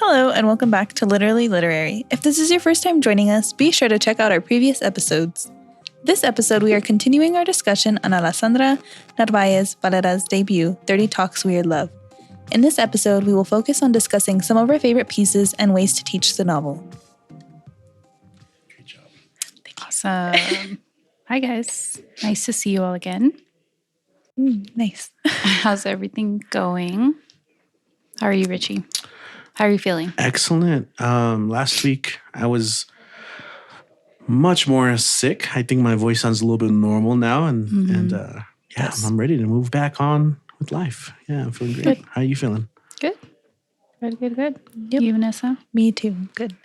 Hello, and welcome back to Literally Literary. If this is your first time joining us, be sure to check out our previous episodes. This episode, we are continuing our discussion on Alessandra Narváez Valera's debut, 30 Talks Weird Love. In this episode, we will focus on discussing some of our favorite pieces and ways to teach the novel. Great job. Awesome. Hi, guys. Nice to see you all again. Nice. How's everything going? How are you, Richie? How are you feeling? Excellent. Last week, I was much more sick. I think my voice sounds a little bit normal now. And Yes. I'm ready to move back on with life. Yeah, I'm feeling great. Good. How are you feeling? Good. Good. Yep. You, Vanessa? Me too. Good.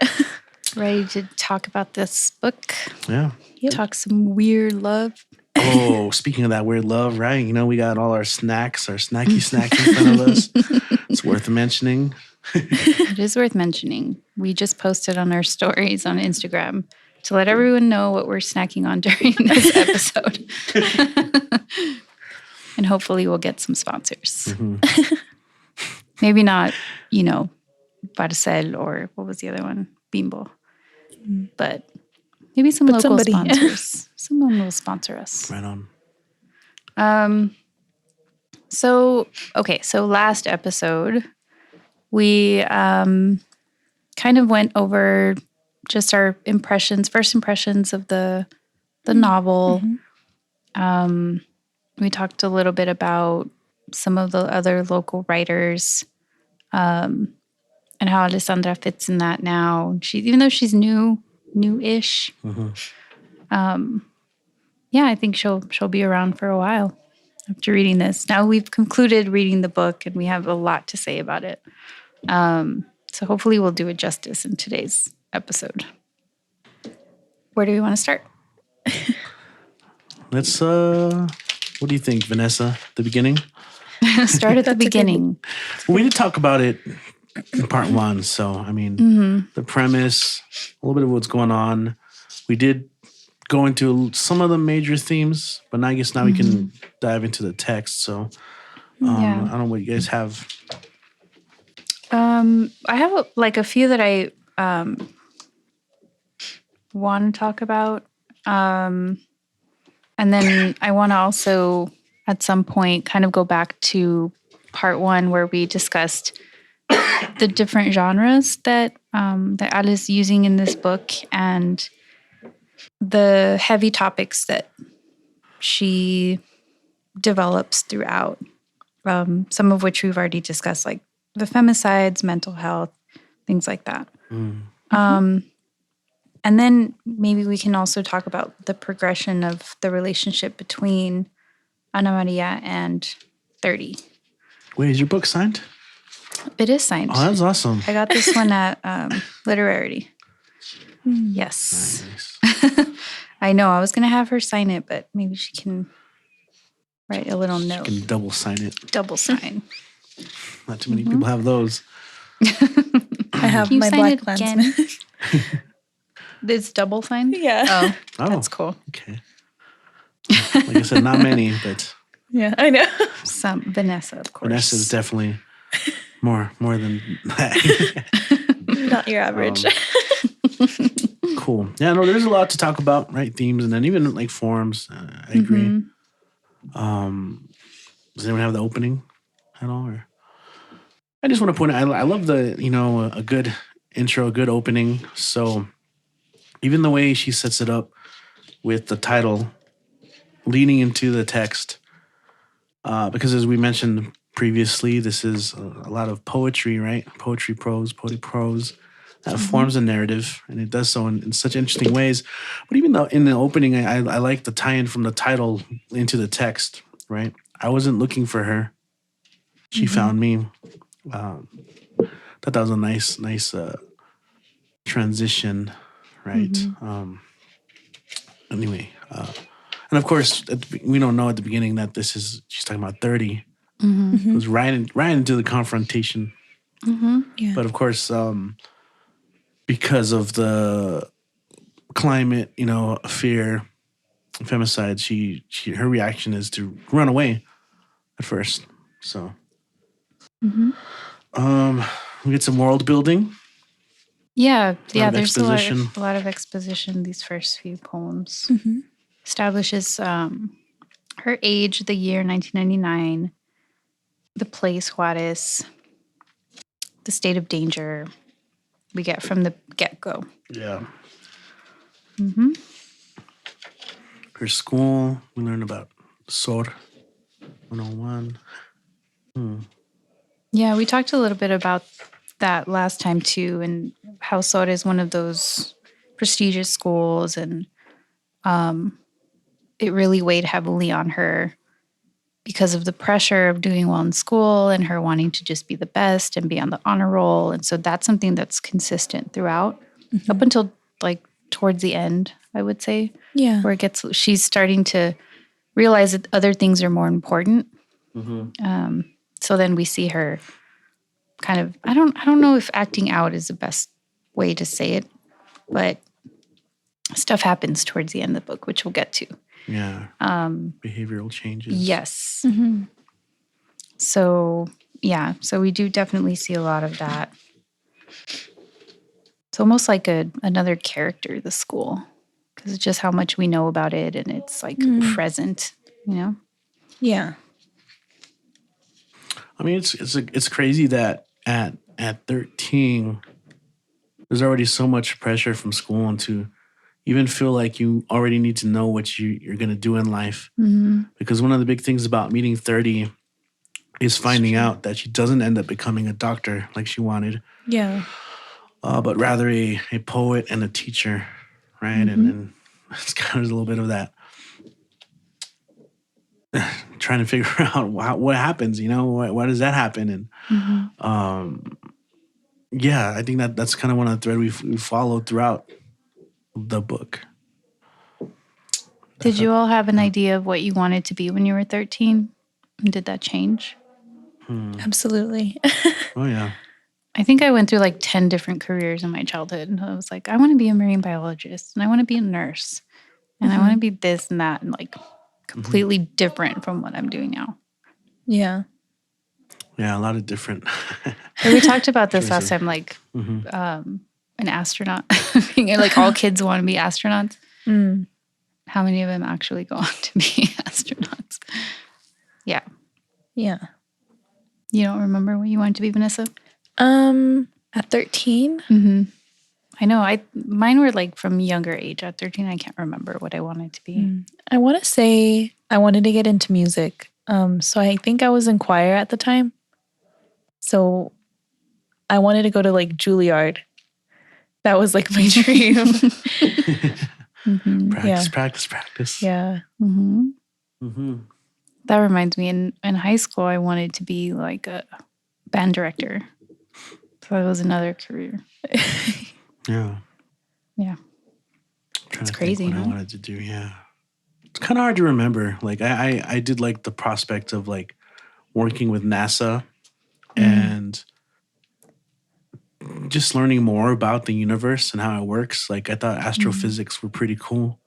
Ready to talk about this book? Yeah. Yep. Talk some weird love? Oh, speaking of that weird love, right? You know, we got all our snacks, our snacky snacks in front of us. It's worth mentioning. It is worth mentioning. We just posted on our stories on Instagram to let everyone know what we're snacking on during this episode. And hopefully we'll get some sponsors. Mm-hmm. Maybe not, Varela or what was the other one? Bimbo. But maybe some But local somebody. sponsors. Someone will sponsor us. Right on. So last episode, we kind of went over just our first impressions of the novel. We talked a little bit about some of the other local writers and how Alessandra fits in that now. Even though she's new-ish, I think she'll be around for a while after reading this. Now we've concluded reading the book and we have a lot to say about it. So hopefully we'll do it justice in today's episode. Where do we want to start? Let's, what do you think, Vanessa? The beginning? Start at the beginning. We did talk about it in part one. So, I mean, the premise, a little bit of what's going on. We did go into some of the major themes, but I guess now we can dive into the text. So, I don't know what you guys have. I have a few that I want to talk about. And then I want to also, at some point, kind of go back to part one where we discussed the different genres that Al is using in this book and the heavy topics that she develops throughout, some of which we've already discussed, like the femicides, mental health, things like that. And then maybe we can also talk about the progression of the relationship between Ana Maria and 30. Wait, is your book signed? It is signed. Oh, that's awesome. I got this one at Literary. Yes. Nice. I know. I was going to have her sign it, but maybe she can write a little note. You can double sign it. Double sign. Not too many people have those. I have Can you my sign Black it again? Klansman. It's double signed? Yeah. Oh, that's cool. Okay. Like I said, not many, but Yeah, I know. Some Vanessa, of course. Vanessa's definitely more than that. Not your average. Cool. Yeah, no, there's a lot to talk about, right? Themes and then even like forms. I agree. Does anyone have the opening at all? Or I just want to point out, I love the, a good intro, a good opening. So even the way she sets it up with the title leading into the text, because as we mentioned previously, this is a lot of poetry, right? Poetry prose, poetic prose that forms a narrative, and it does so in such interesting ways. But even though in the opening, I like the tie-in from the title into the text, right? I wasn't looking for her. She found me. Thought that was a nice transition, right? Anyway, and of course, we don't know at the beginning that she's talking about 30. It was right into the confrontation. Yeah. But of course, because of the climate, fear, femicide, her reaction is to run away at first. So, We get some world building. Yeah, of there's exposition. a lot of exposition in these first few poems. Mm-hmm. Establishes her age, the year 1999, the place Juarez, the state of danger we get from the get-go. Yeah. Mm-hmm. Her school, we learn about SOR 101. Yeah, we talked a little bit about that last time too, and how SOR is one of those prestigious schools, and it really weighed heavily on her because of the pressure of doing well in school and her wanting to just be the best and be on the honor roll. And so that's something that's consistent throughout up until like towards the end, I would say. Yeah. Where she's starting to realize that other things are more important. So then we see her kind of, I don't know if acting out is the best way to say it, but stuff happens towards the end of the book, which we'll get to. Yeah. Behavioral changes. Yes. Mm-hmm. So we do definitely see a lot of that. It's almost like another character, the school, because it's just how much we know about it, and it's like present, you know? Yeah. I mean, it's crazy that at 13, there's already so much pressure from school and to even feel like you already need to know what you're going to do in life. Mm-hmm. Because one of the big things about meeting 30 is finding out that she doesn't end up becoming a doctor like she wanted. Yeah. But rather a poet and a teacher, right? And it's kind of a little bit of that trying to figure out what happens, you know, why does that happen? And yeah, I think that's kind of one of the thread we followed throughout the book. Did you all have an idea of what you wanted to be when you were 13? And did that change? Absolutely. Oh, yeah. I think I went through like 10 different careers in my childhood. And I was like, I want to be a marine biologist, and I want to be a nurse, and I want to be this and that, and like completely different from what I'm doing now. Yeah. Yeah, a lot of different. And we talked about this last time, like an astronaut. Like all kids want to be astronauts. How many of them actually go on to be astronauts? Yeah. Yeah. You don't remember what you wanted to be, Vanessa? At 13? I know. Mine were like from younger age. At 13, I can't remember what I wanted to be. I want to say I wanted to get into music. So I think I was in choir at the time. So I wanted to go to like Juilliard. That was like my dream. Practice. Yeah. That reminds me, in high school, I wanted to be like a band director. So that was another career. Yeah. Yeah. It's crazy, what I wanted to do, yeah. It's kind of hard to remember. Like I did like the prospect of like working with NASA and just learning more about the universe and how it works. Like I thought astrophysics were pretty cool.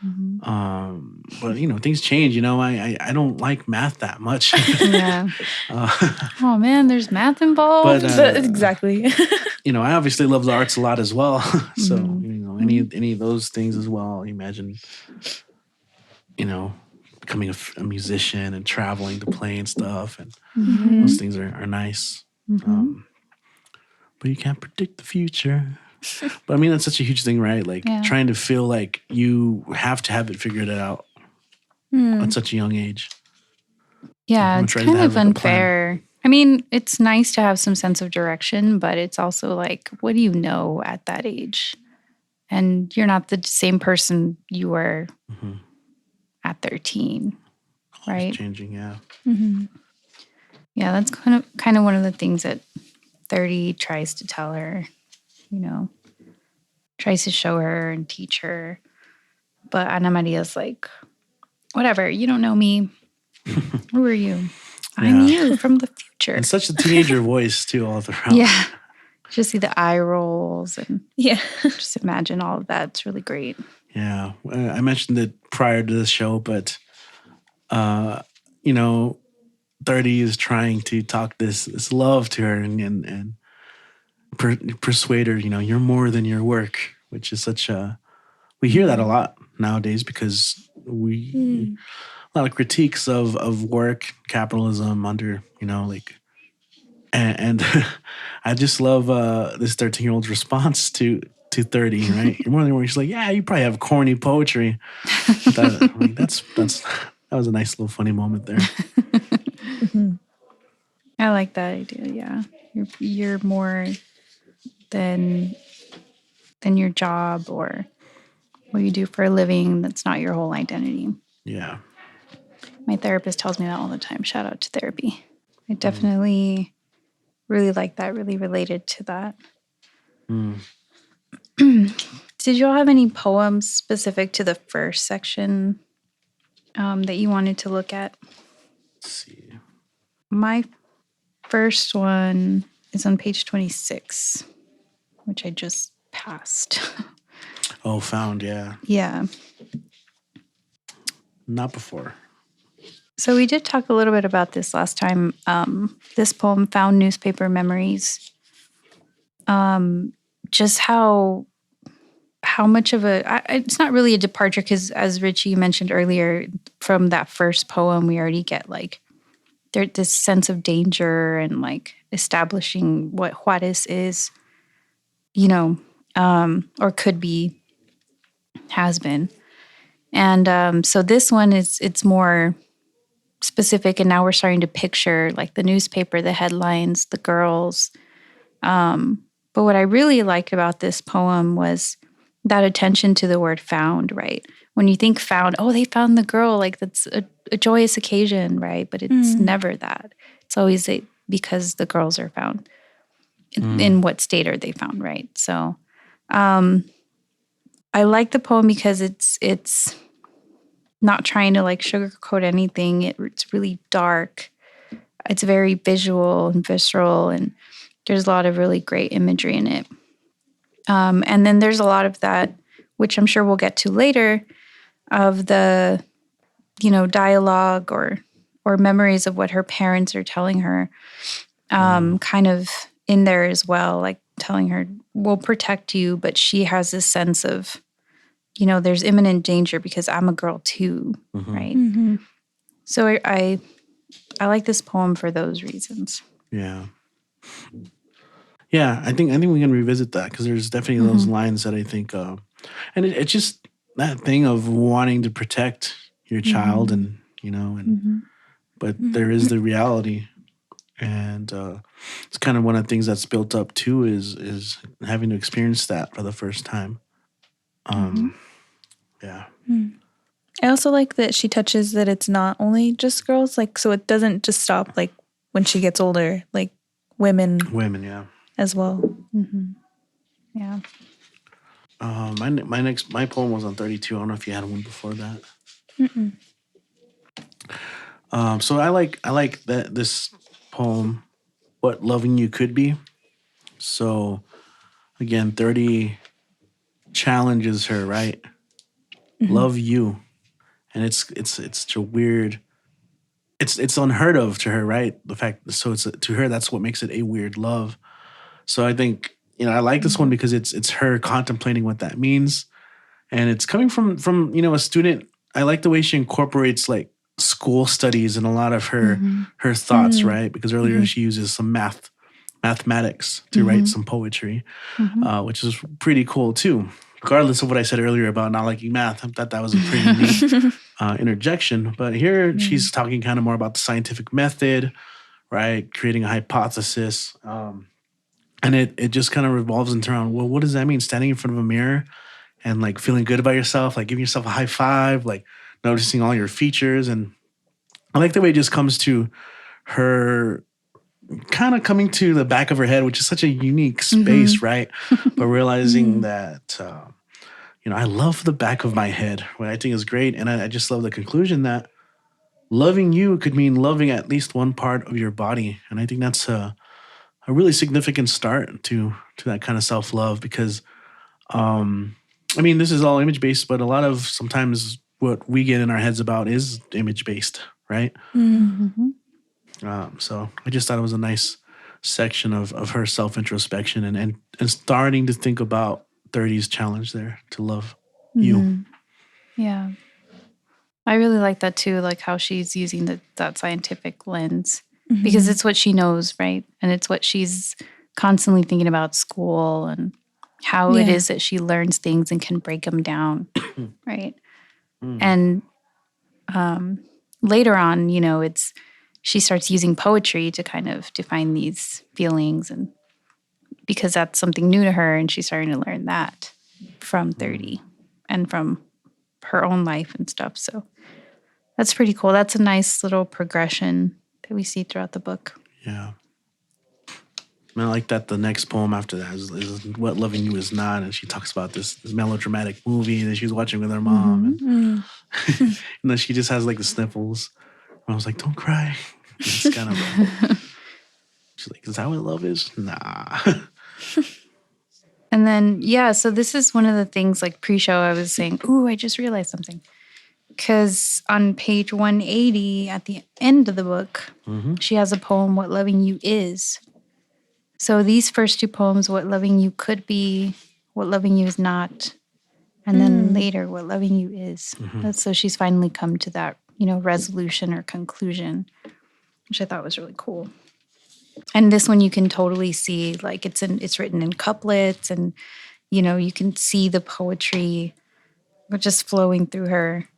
But you know, things change. You know, I don't like math that much. Yeah. Oh man, there's math involved. But exactly. You know, I obviously love the arts a lot as well. So you know, any of those things as well. Imagine, you know, becoming a musician and traveling to play and stuff, and those things are nice. But you can't predict the future. But I mean, that's such a huge thing, right? Like trying to feel like you have to have it figured out at such a young age. Yeah, it's kind of unfair. I mean, it's nice to have some sense of direction, but it's also like, what do you know at that age? And you're not the same person you were at 13, right? Always changing, yeah. Yeah, that's kind of one of the things that 30 tries to tell her, you know, tries to show her and teach her. But Ana Maria's like, whatever, you don't know me. Who are you? I'm you from the future. And such a teenager voice, too, all throughout. Yeah. Just see the eye rolls and just imagine all of that. It's really great. Yeah. I mentioned it prior to the show, but, you know, 30 is trying to talk this love to her and persuade her, you're more than your work, which is we hear that a lot nowadays because a lot of critiques of work, capitalism under, and I just love this 13-year-old's response to 30, right? You're more than your work. She's like, yeah, you probably have corny poetry. That was a nice little funny moment there. I like that idea. Yeah, you're more than your job or what you do for a living. That's not your whole identity. Yeah. My therapist tells me that all the time. Shout out to therapy. I definitely really like that. Really related to that. Did you all have any poems specific to the first section that you wanted to look at? Let's see. My first one is on page 26, which I just passed. Oh, found, yeah. Yeah. Not before. So we did talk a little bit about this last time. This poem, Found Newspaper Memories. Just how much of it's not really a departure because as Richie mentioned earlier, from that first poem, we already get like this sense of danger and like establishing what Juarez is, or could be, has been. And so this one it's more specific, and now we're starting to picture like the newspaper, the headlines, the girls. But what I really liked about this poem was that attention to the word found, right? When you think found, oh, they found the girl, like that's a joyous occasion, right? But it's never that. It's always because the girls are found. In what state are they found, right? So I like the poem because it's not trying to like sugarcoat anything. It's really dark. It's very visual and visceral, and there's a lot of really great imagery in it. And then there's a lot of that, which I'm sure we'll get to later, of the, dialogue or memories of what her parents are telling her, kind of in there as well, like telling her, we'll protect you, but she has this sense of, there's imminent danger because I'm a girl too, right? Mm-hmm. So I like this poem for those reasons. Yeah. Yeah, I think we can revisit that because there's definitely those lines that I think, and it's just that thing of wanting to protect your child, and but there is the reality, and it's kind of one of the things that's built up too is having to experience that for the first time. Yeah. I also like that she touches that it's not only just girls, like so it doesn't just stop like when she gets older, like women, yeah. as well. Yeah. My poem was on 32. I don't know if you had one before that. So I like that this poem, what loving you could be. So again, 30 challenges her, right? Love you, and it's a weird. It's unheard of to her, right? The fact, so it's to her that's what makes it a weird love. So I think, I like this one because it's her contemplating what that means. And it's coming from a student. I like the way she incorporates like school studies in a lot of her thoughts, right? Because earlier she uses some mathematics to write some poetry, which is pretty cool too. Regardless of what I said earlier about not liking math, I thought that was a pretty neat interjection. But here she's talking kind of more about the scientific method, right? Creating a hypothesis. And it just kind of revolves into around, well, what does that mean? Standing in front of a mirror and like feeling good about yourself, like giving yourself a high five, like noticing all your features. And I like the way it just comes to her kind of coming to the back of her head, which is such a unique space, right? But realizing that, I love the back of my head, what I think is great. And I just love the conclusion that loving you could mean loving at least one part of your body. And I think that's a really significant start to that kind of self-love because, this is all image-based, but a lot of sometimes what we get in our heads about is image-based, right? So I just thought it was a nice section of her self-introspection and starting to think about 30's challenge there to love you. Yeah. I really like that too, like how she's using that scientific lens because it's what she knows, right? And it's what she's constantly thinking about school and how it is that she learns things and can break them down, right? And later on, you know, she starts using poetry to kind of define these feelings, and because that's something new to her, and she's starting to learn that from 30 and from her own life and stuff. So that's pretty cool. That's a nice little progression that we see throughout the book. Yeah. And I like that the next poem after that is What Loving You Is Not. And she talks about this melodramatic movie that she was watching with her mom. And, and then she just has like the sniffles. And I was like, don't cry. It's kind of she's like, is that what love is? Nah. And then, so this is one of the things like pre-show I was saying, I just realized something. Because on page 180 at the end of the book, she has a poem, What Loving You Is. So these first two poems, What Loving You Could Be, What Loving You Is Not, and then later, What Loving You Is. So she's finally come to that, resolution or conclusion, which I thought was really cool. And this one you can totally see, like it's written in couplets, and you can see the poetry just flowing through her.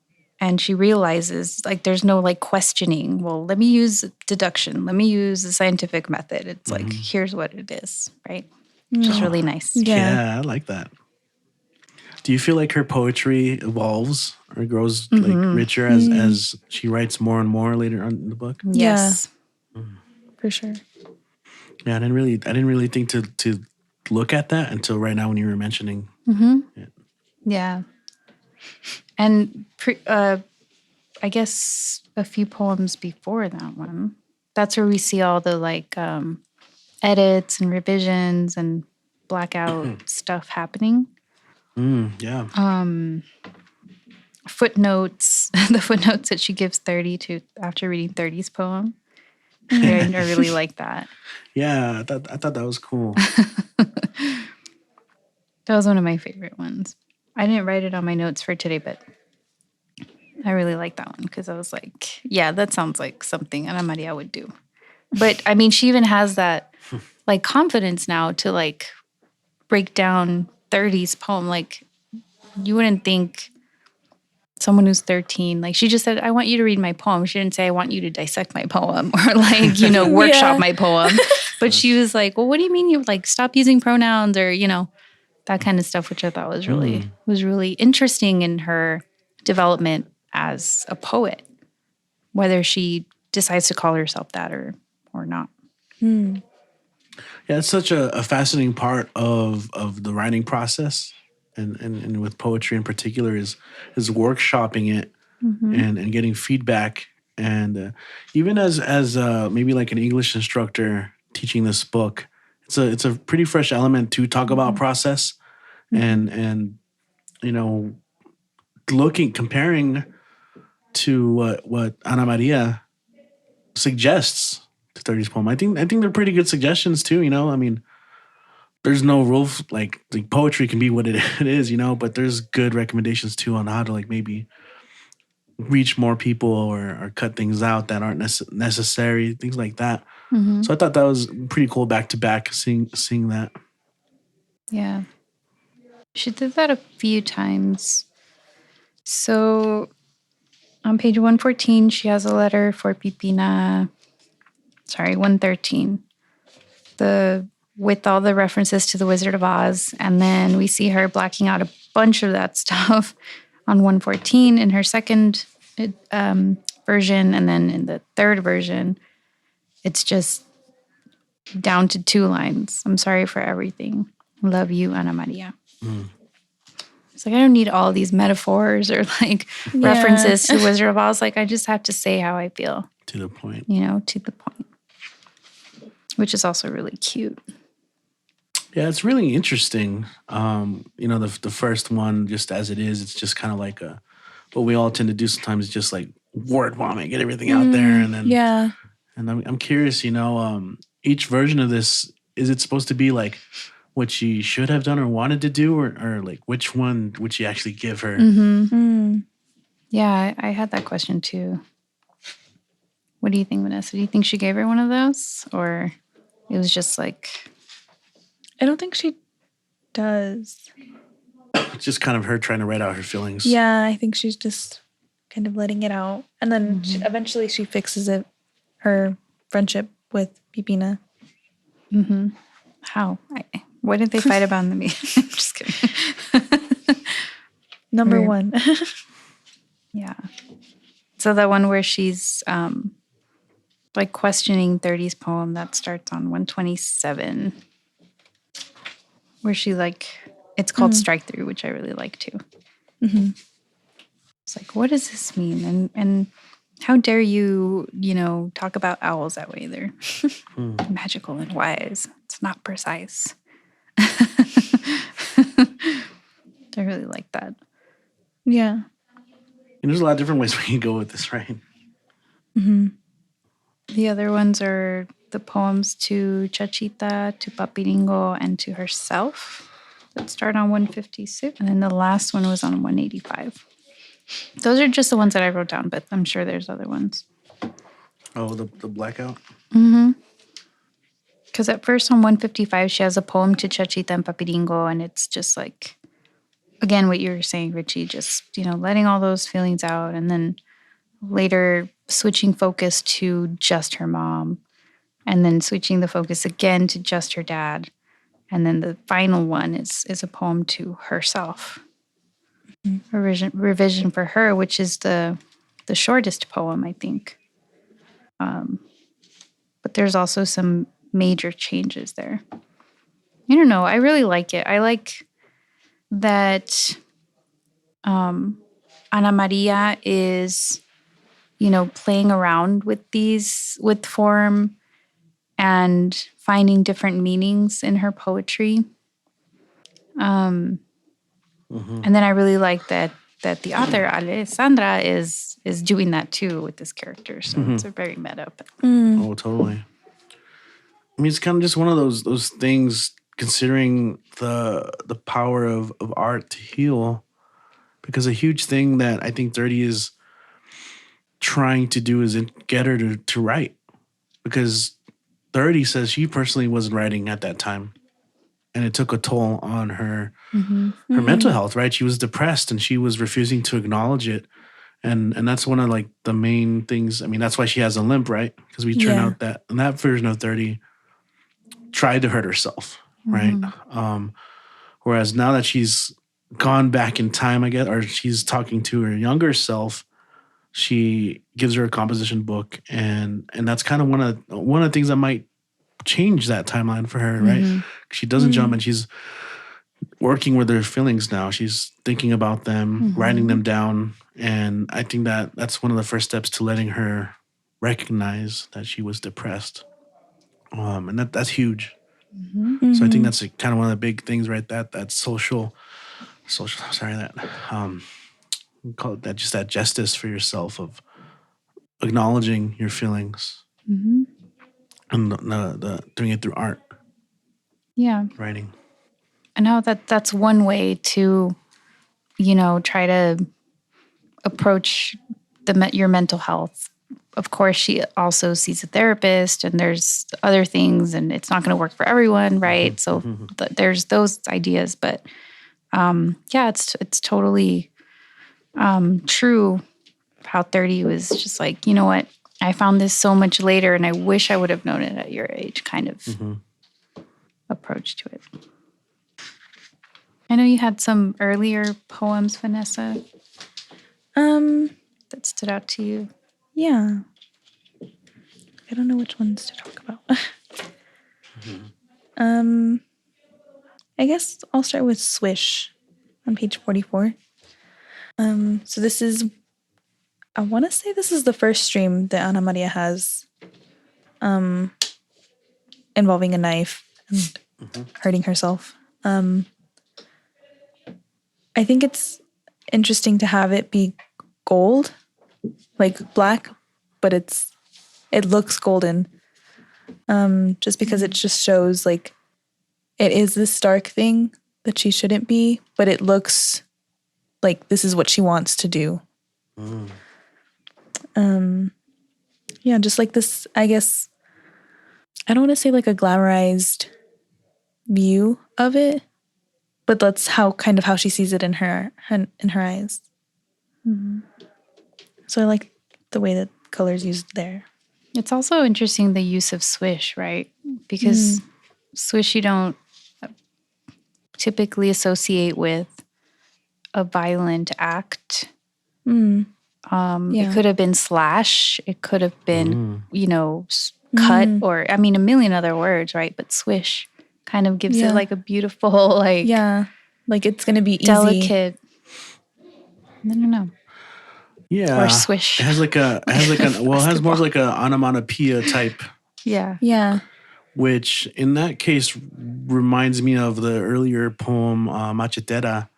And she realizes, like, there's no, like, questioning. Well, let me use deduction. Let me use the scientific method. It's like, here's what it is, right? Which is really nice. Yeah, I like that. Do you feel like her poetry evolves or grows, like, richer as she writes more and more later on in the book? Yes. For sure. Yeah, I didn't really think to look at that until right now when you were mentioning it. Yeah. And I guess a few poems before that one, that's where we see all the like edits and revisions and blackout stuff happening. Yeah. Footnotes, the footnotes that she gives 30 to after reading 30's poem. I really like that. Yeah, I thought that was cool. That was one of my favorite ones. I didn't write it on my notes for today, but I really like that one because I was like, yeah, that sounds like something Ana Maria would do. But I mean, she even has that like confidence now to like break down 30's poem. Like you wouldn't think someone who's 13, like she just said, I want you to read my poem. She didn't say, I want you to dissect my poem or like, workshop my poem. But she was like, well, what do you mean you like stop using pronouns or, that kind of stuff, which I thought was really interesting in her development as a poet, whether she decides to call herself that or not. Yeah, it's such a fascinating part of the writing process, and with poetry in particular is workshopping it and getting feedback, and even as maybe like an English instructor teaching this book, it's a pretty fresh element to talk about process and comparing to what Ana Maria suggests to 30's poem. I think they're pretty good suggestions too. I mean, there's no rule like poetry can be what it is, but there's good recommendations too on how to like maybe reach more people or cut things out that aren't necessary, things like that. So I thought that was pretty cool back to back seeing that. Yeah. She did that a few times. So on page 114, she has a letter for Pipina. 113. With all the references to the Wizard of Oz. And then we see her blacking out a bunch of that stuff on 114 in her second version. And then in the third version, it's just down to 2 lines. I'm sorry for everything. Love you, Ana Maria. It's like, I don't need all these metaphors or like references to the Wizard of Oz. Like, I just have to say how I feel. To the point. To the point. Which is also really cute. Yeah, it's really interesting. The first one, just as it is, it's just kind of like what we all tend to do sometimes, just like word vomit, get everything out there, and then and I'm curious, each version of this, is it supposed to be like what she should have done or wanted to do, or like which one would she actually give her? Yeah, I had that question too. What do you think, Vanessa? Do you think she gave her one of those, or it was just like? I don't think she does. It's just kind of her trying to write out her feelings. Yeah, I think she's just kind of letting it out. And then eventually she fixes it, her friendship with Pipina. How? What did they fight about in the meeting? I'm just kidding. Number one. Yeah. So the one where she's like questioning 30's poem that starts on 127, where she like, it's called Strike Through, which I really like too. It's like, what does this mean? And how dare you, talk about owls that way? They're magical and wise. It's not precise. I really like that. Yeah. And there's a lot of different ways we can go with this, right? The other ones are the poems to Chachita, to Papiringo, and to herself that start on 156. And then the last one was on 185. Those are just the ones that I wrote down, but I'm sure there's other ones. Oh, the blackout? Because at first on 155, she has a poem to Chachita and Papiringo, and it's just like, again, what you were saying, Richie, just, letting all those feelings out. And then later switching focus to just her mom, and then switching the focus again to just her dad. And then the final one is a poem to herself. Revision for her, which is the shortest poem, I think. But there's also some major changes there. I don't know. I really like it. I like that Ana Maria is, playing around with form and finding different meanings in her poetry. And then I really like that the author, Alessandra, is doing that too with this character. So it's a very meta. Oh, totally. I mean, it's kind of just one of those things, considering the power of art to heal, because a huge thing that I think 30 is trying to do is get her to write, because 30 says she personally wasn't writing at that time, and it took a toll on her mental health, right? She was depressed and she was refusing to acknowledge it. And that's one of like the main things. I mean, that's why she has a limp, right? Because we turn out that in that version of 30 tried to hurt herself, right? Whereas now that she's gone back in time, I guess, or she's talking to her younger self, she gives her a composition book, and that's kind of one of the things that might change that timeline for her, right? She doesn't jump, and she's working with her feelings now. She's thinking about them, writing them down, and I think that's one of the first steps to letting her recognize that she was depressed, and that's huge. So I think that's kind of one of the big things, right? That social. Sorry, that we call it that, just that justice for yourself of acknowledging your feelings, and the doing it through art. Yeah, writing. I know that's one way to, try to approach your mental health. Of course, she also sees a therapist, and there's other things, and it's not going to work for everyone, right? So there's those ideas, but it's totally true how 30 was just like, you know what? I found this so much later, and I wish I would have known it at your age, kind of approach to it. I know you had some earlier poems, Vanessa, that stood out to you. Yeah. I don't know which ones to talk about. I guess I'll start with Swish on page 44. So this is, I want to say this is the first stream that Ana Maria has involving a knife and hurting herself. I think it's interesting to have it be gold, like black, but it looks golden. just because it just shows like it is this dark thing that she shouldn't be, but it looks like this is what she wants to do. Yeah, just like this, I guess, I don't want to say like a glamorized view of it, but that's how she sees it in her eyes. So I like the way that colors used there. It's also interesting the use of swish, right? Because swish you don't typically associate with a violent act. It could have been slash. It could have been, cut or, I mean, a million other words, right? But swish kind of gives it like a beautiful, like... Yeah, like it's going to be delicate. I don't know. Yeah. Or swish. It has more of like a onomatopoeia type. Yeah. Yeah. Which in that case reminds me of the earlier poem Machetera,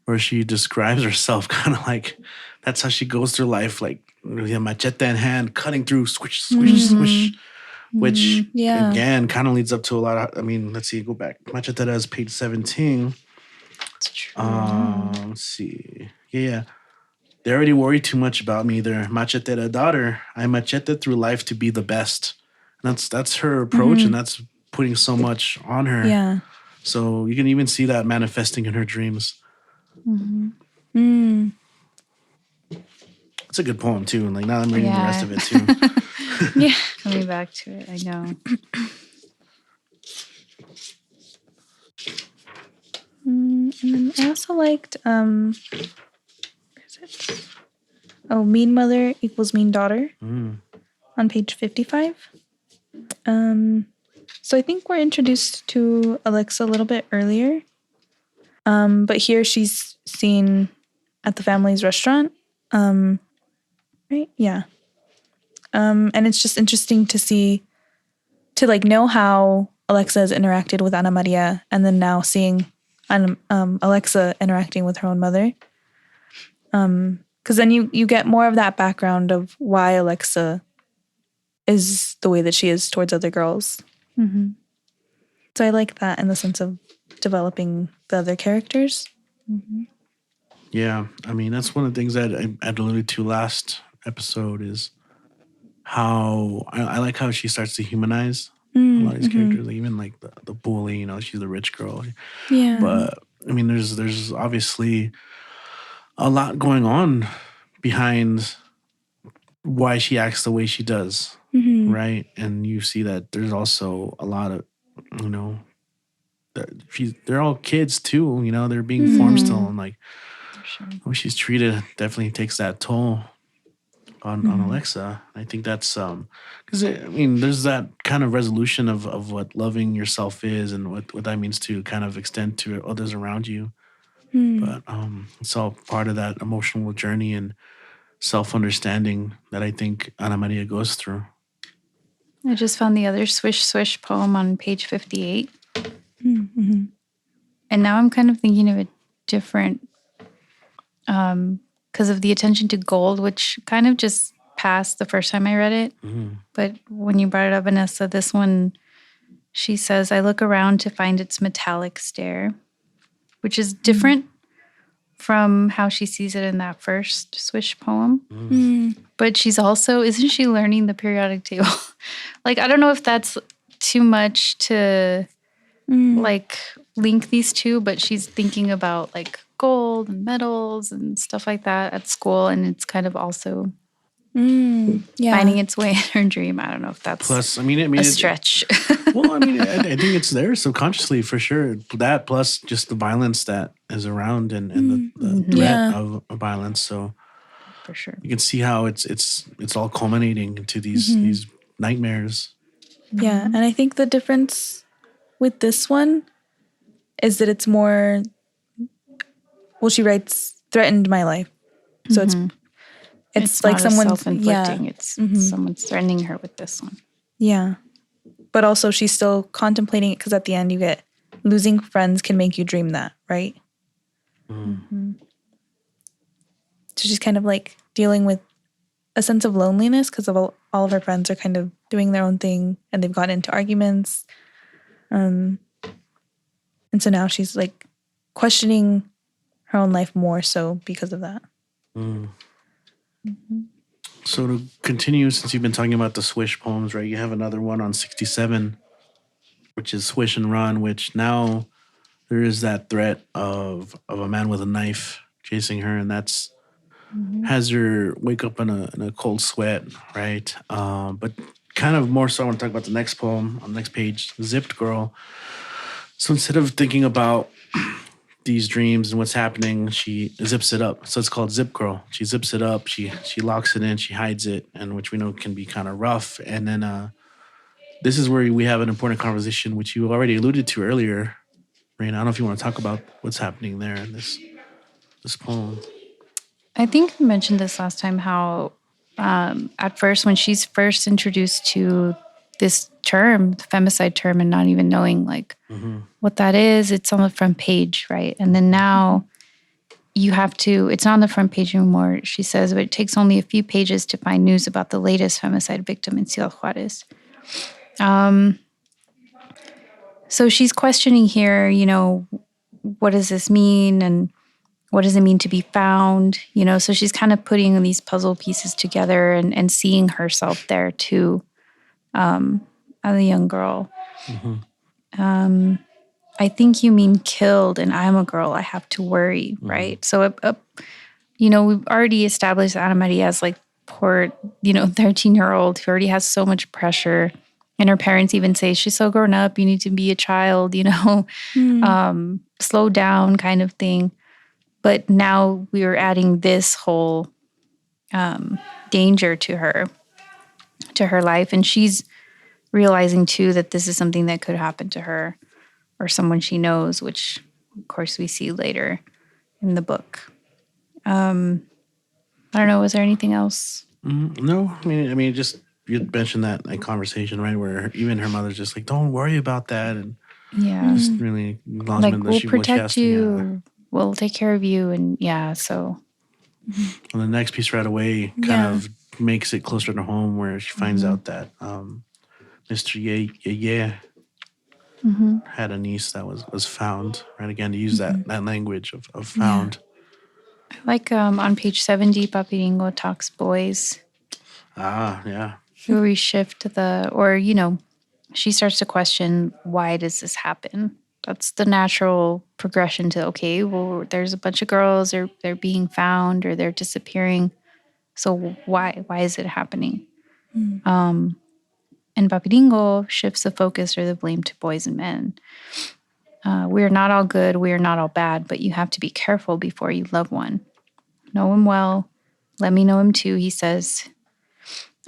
where she describes herself kind of like that's how she goes through life, like with a machete in hand, cutting through, swish, swish, swish. Which again kind of leads up to a lot of. I mean, let's see, go back. Machetera is page 17. That's true. Let's see. Yeah. They already worry too much about me. They're machetera daughter. I machete through life to be the best. And that's her approach, and that's putting so much on her. Yeah. So you can even see that manifesting in her dreams. It's a good poem too. And like now I'm reading the rest of it too. Yeah, coming back to it, I know. And then I also liked where's it? Oh, mean mother equals mean daughter on page 55. So I think we're introduced to Alexa a little bit earlier. But here she's seen at the family's restaurant. Right? Yeah. And it's just interesting to like know how Alexa has interacted with Ana Maria, and then now seeing Alexa interacting with her own mother. Because then you get more of that background of why Alexa is the way that she is towards other girls. So I like that in the sense of developing the other characters. Yeah, I mean, that's one of the things that I alluded to last episode is how I like how she starts to humanize a lot of these characters, like even like the bully, she's the rich girl. Yeah. But I mean, there's obviously a lot going on behind why she acts the way she does, right? And you see that there's also a lot of, they're all kids too, they're being formed still, and like the way she's treated definitely takes that toll on Alexa. I think that's because there's that kind of resolution of what loving yourself is and what that means to kind of extend to others around you. But it's all part of that emotional journey and self-understanding that I think Ana Maria goes through. I just found the other Swish Swish poem on page 58. And now I'm kind of thinking of a different, because of the attention to gold, which kind of just passed the first time I read it. But when you brought it up, Vanessa, this one, she says, I look around to find its metallic stare, which is different from how she sees it in that first Swish poem. But she's also, isn't she learning the periodic table? Like, I don't know if that's too much to like link these two, but she's thinking about like gold and metals and stuff like that at school. And it's kind of also finding its way in her dream. I don't know if that's a stretch. Well, I think it's there subconsciously for sure. That plus just the violence that is around and the threat of violence. So for sure, you can see how it's all culminating into these nightmares. Yeah, and I think the difference with this one is that it's more. Well, she writes threatened my life, so it's like someone self-inflicting. It's someone's threatening her with this one. Yeah. But also she's still contemplating it because at the end you get losing friends can make you dream that, right? So she's kind of like dealing with a sense of loneliness because of all of her friends are kind of doing their own thing and they've gotten into arguments. And so now she's like questioning her own life more so because of that. Mm. So to continue, since you've been talking about the Swish poems, right? You have another one on 67, which is Swish and Run, which now there is that threat of a man with a knife chasing her, and that's has her wake up in a cold sweat, right? But kind of more so, I want to talk about the next poem on the next page, Zipped Girl. So instead of thinking about these dreams and what's happening, she zips it up. So it's called Zip Girl. She zips it up. She locks it in. She hides it, and which we know can be kind of rough. And then this is where we have an important conversation, which you already alluded to earlier. Rain, I don't know if you want to talk about what's happening there in this poem. I think I mentioned this last time, how at first, when she's first introduced to this term, the femicide term, and not even knowing like what that is, it's on the front page, right? And then now you have to, it's not on the front page anymore, she says, but it takes only a few pages to find news about the latest femicide victim in Ciudad Juarez. So she's questioning here, what does this mean? And what does it mean to be found? So she's kind of putting these puzzle pieces together and seeing herself there too, as a young girl. I think you mean killed, and I'm a girl, I have to worry, right? So, we've already established Ana Maria as like poor, 13-year-old who already has so much pressure. And her parents even say, she's so grown up, you need to be a child, slow down kind of thing. But now we are adding this whole danger to her life. And she's realizing, too, that this is something that could happen to her or someone she knows, which, of course, we see later in the book. I don't know. Was there anything else? No. I mean, just you mentioned that like conversation, right, where even her mother's just like, don't worry about that. And just really acknowledgement that we'll she protect has you. We'll take care of you. And so. And the next piece right away kind of makes it closer to home, where she finds out that Mr. Yeah had a niece that was found, right? Again, to use that language of found. I like on page 70, Papiringo talks boys. Yeah. Where we shift she starts to question, why does this happen? That's the natural progression to, okay, well, there's a bunch of girls, they're being found or they're disappearing. So why is it happening? And Papiringo shifts the focus or the blame to boys and men. We are not all good, we are not all bad, but you have to be careful before you love one. Know him well. Let me know him too, he says.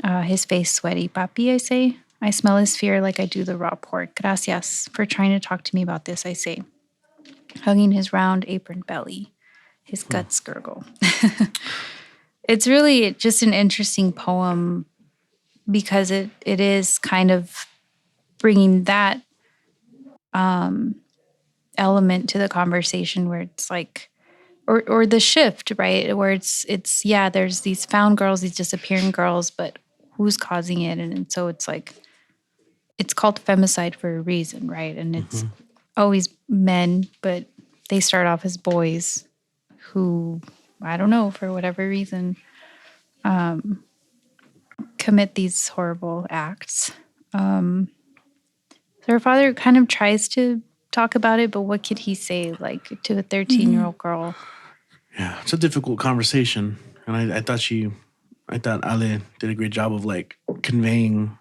His face sweaty. Papi, I say. I smell his fear like I do the raw pork. Gracias for trying to talk to me about this, I say. Hugging his round apron belly. His guts gurgle. It's really just an interesting poem because it is kind of bringing that element to the conversation where it's like, or the shift, right? Where it's there's these found girls, these disappearing girls, but who's causing it? And so it's like, it's called femicide for a reason, right? And it's always men, but they start off as boys who, I don't know, for whatever reason, commit these horrible acts. So her father kind of tries to talk about it, but what could he say, like, to a 13-year-old girl? Yeah, it's a difficult conversation. And I thought Ale did a great job of, like, conveying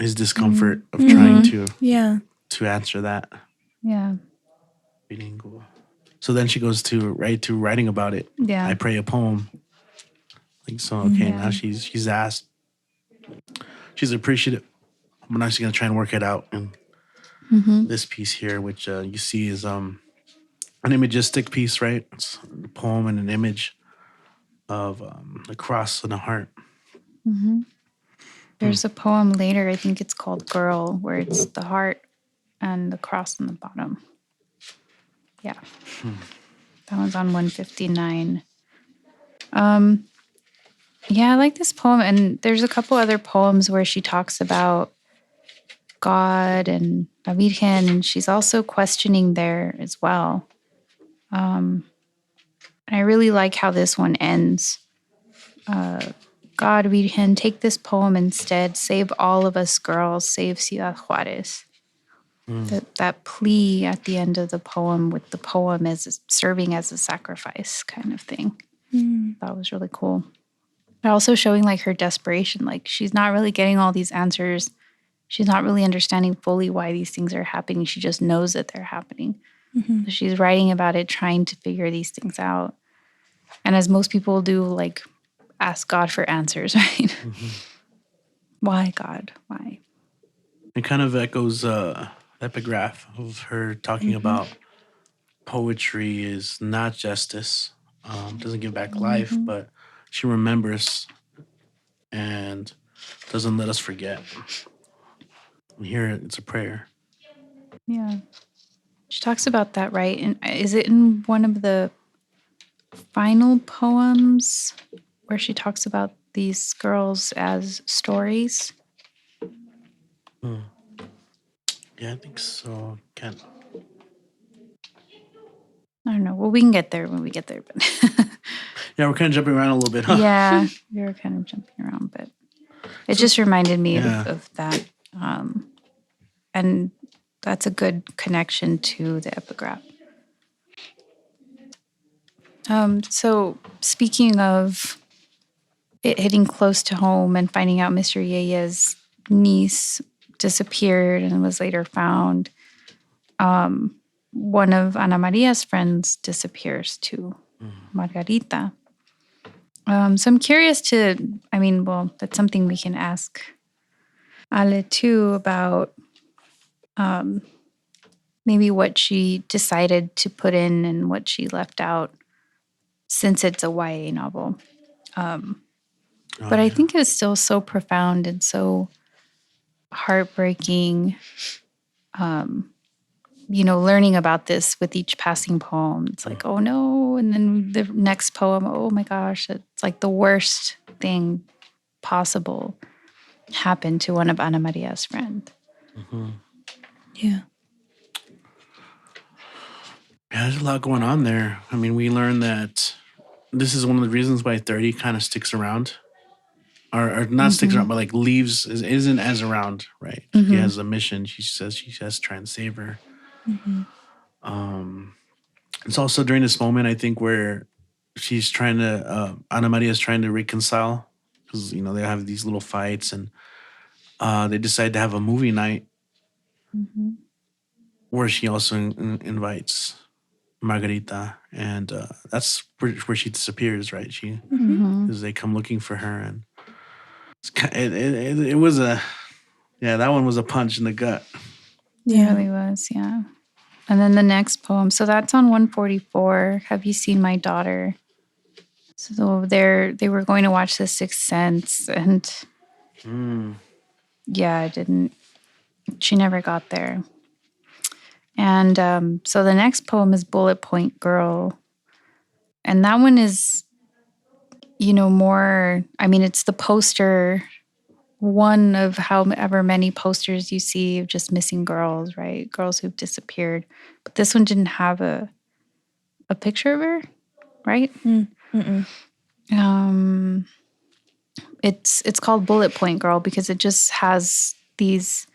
his discomfort of trying to answer that. Yeah. So then she goes to writing about it. Yeah. I pray a poem. Like, so, okay, now she's asked. She's appreciative. But now she's going to try and work it out. And this piece here, which you see is an imagistic piece, right? It's a poem and an image of a cross and a heart. There's a poem later, I think it's called Girl, where it's the heart and the cross on the bottom. Yeah. That one's on 159. Yeah, I like this poem. And there's a couple other poems where she talks about God and La Virgen, and she's also questioning there as well. I really like how this one ends. God, Virgen, take this poem instead. Save all of us girls. Save Ciudad Juarez. That plea at the end of the poem with the poem as serving as a sacrifice kind of thing. That was really cool. But also showing like her desperation. Like she's not really getting all these answers. She's not really understanding fully why these things are happening. She just knows that they're happening. So she's writing about it, trying to figure these things out. And as most people do, like ask God for answers, right? Why, God? Why? It kind of echoes the epigraph of her talking about poetry is not justice, doesn't give back life, but she remembers and doesn't let us forget. And here it's a prayer. Yeah. She talks about that, right? And is it in one of the final poems where she talks about these girls as stories? Yeah, I think so. Can't. I don't know. Well, we can get there when we get there. But Yeah, we're kind of jumping around a little bit, huh? yeah, we were kind of jumping around, but it just reminded me Yeah. of that. And that's a good connection to the epigraph. So speaking of it hitting close to home and finding out Mr. Yeye's niece disappeared and was later found, one of Ana Maria's friends disappears too, Margarita. So I'm curious that's something we can ask Ale too about maybe what she decided to put in and what she left out since it's a YA novel. But I think it's still so profound and so heartbreaking, learning about this with each passing poem. It's like, oh no. And then the next poem, oh my gosh, it's like the worst thing possible happened to one of Ana Maria's friends. Yeah. Yeah, there's a lot going on there. I mean, we learned that this is one of the reasons why 30 kind of sticks around. Or not sticks around, but like leaves, isn't as around, right? She has a mission. She says she has to try and save her. It's also during this moment, I think, where she's trying to, Ana Maria is trying to reconcile because, they have these little fights and they decide to have a movie night where she also invites Margarita. And that's where she disappears, right? Because they come looking for her and it was that one was a punch in the gut. Yeah. It really was, yeah. And then the next poem, so that's on 144. Have you seen my daughter? So they were going to watch The Sixth Sense, and she never got there. And so the next poem is Bullet Point Girl. And that one is, more, it's the poster, one of however many posters you see of just missing girls, right? Girls who've disappeared. But this one didn't have a picture of her, right? It's called Bullet Point Girl because it just has these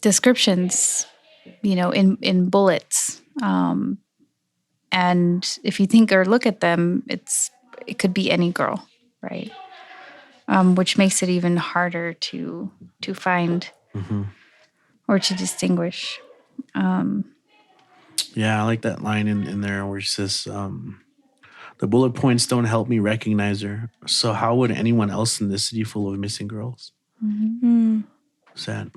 descriptions, in bullets. And if you think or look at them, it could be any girl, right? Which makes it even harder to find or to distinguish. Yeah, I like that line in there where she says, the bullet points don't help me recognize her. So how would anyone else in this city full of missing girls? Sad.